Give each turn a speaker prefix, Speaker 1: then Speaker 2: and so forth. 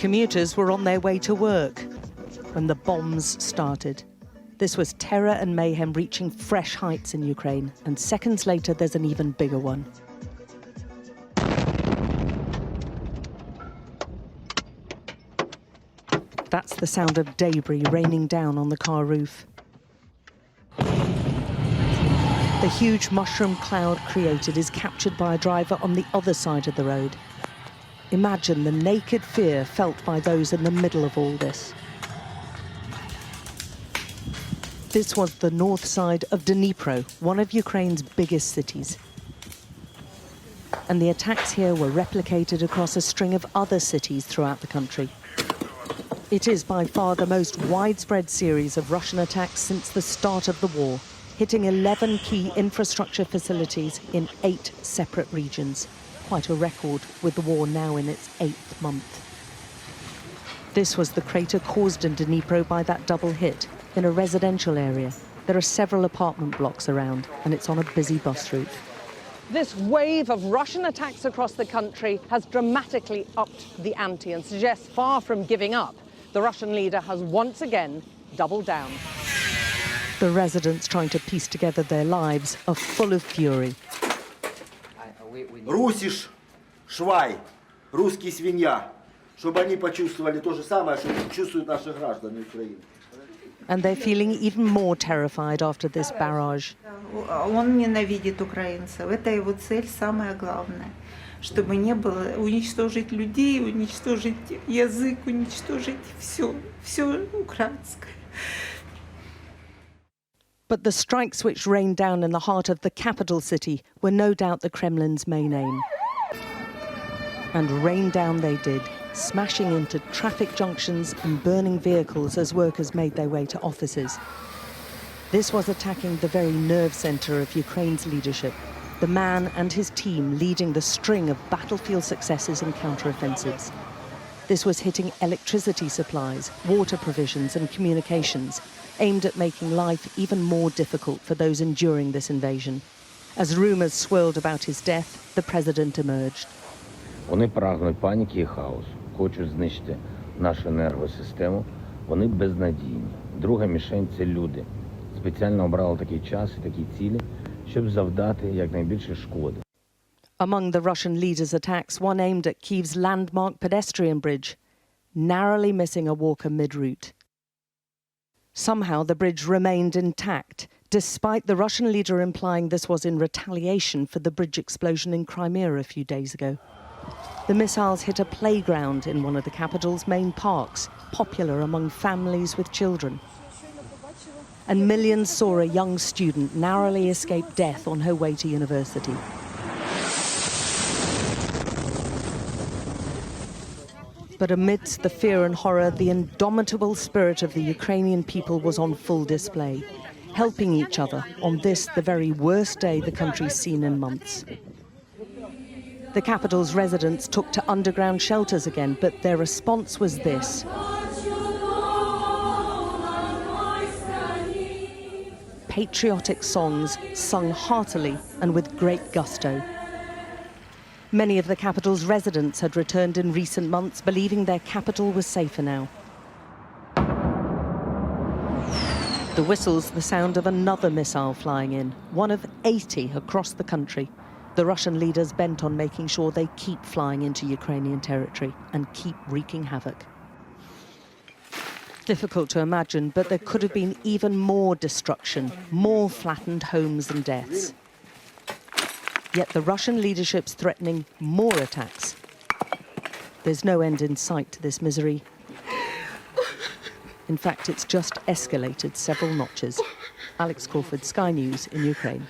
Speaker 1: Commuters were on their way to work when the bombs started. This was terror and mayhem reaching fresh heights in Ukraine, and seconds later there's an even bigger one. That's the sound of debris raining down on the car roof. The huge mushroom cloud created is captured by a driver on the other side of the road. Imagine the naked fear felt by those in the middle of all this. This was the north side of Dnipro, one of Ukraine's biggest cities. And the attacks here were replicated across a string of other cities throughout the country. It is by far the most widespread series of Russian attacks since the start of the war, hitting 11 key infrastructure facilities in 8 separate regions. Quite a record, with the war now in its 8th month. This was the crater caused in Dnipro by that double hit, in a residential area. There are several apartment blocks around, and it's on a busy bus route. This wave of Russian attacks across the country has dramatically upped the ante and suggests, far from giving up, the Russian leader has once again doubled down. The residents trying to piece together their lives are full of fury.
Speaker 2: Русиш, швай, русский свинья, чтобы они почувствовали то же самое, что чувствуют наши граждане Украины.
Speaker 1: And they're feeling even more terrified after this barrage.
Speaker 3: Он ненавидит украинцев. Это его цель, самое главное. Чтобы не было уничтожить людей, уничтожить язык, уничтожить все украинское.
Speaker 1: But the strikes which rained down in the heart of the capital city were no doubt the Kremlin's main aim. And rain down they did, smashing into traffic junctions and burning vehicles as workers made their way to offices. This was attacking the very nerve centre of Ukraine's leadership, the man and his team leading the string of battlefield successes and counter-offensives. This was hitting electricity supplies, water provisions and communications, aimed at making life even more difficult for those enduring this invasion. As rumours swirled about his death, the president emerged.
Speaker 4: Вони прагнуть паніки і хаосу, хочуть знищити нашу енергосистему, вони безнадійні. Друга мішень – це люди. Спеціально обрали такий час і такі цілі, щоб завдати якнайбільше шкоди.
Speaker 1: Among the Russian leaders' attacks, one aimed at Kyiv's landmark pedestrian bridge, narrowly missing a walker mid-route. Somehow the bridge remained intact, despite the Russian leader implying this was in retaliation for the bridge explosion in Crimea a few days ago. The missiles hit a playground in one of the capital's main parks, popular among families with children. And millions saw a young student narrowly escape death on her way to university. But amidst the fear and horror, the indomitable spirit of the Ukrainian people was on full display, helping each other on this, the very worst day the country's seen in months. The capital's residents took to underground shelters again, but their response was this. Patriotic songs sung heartily and with great gusto. Many of the capital's residents had returned in recent months, believing their capital was safer now. The whistle's the sound of another missile flying in, one of 80 across the country. The Russian leaders bent on making sure they keep flying into Ukrainian territory and keep wreaking havoc. Difficult to imagine, but there could have been even more destruction, more flattened homes and deaths. Yet the Russian leadership's threatening more attacks. There's no end in sight to this misery. In fact, it's just escalated several notches. Alex Crawford, Sky News in Ukraine.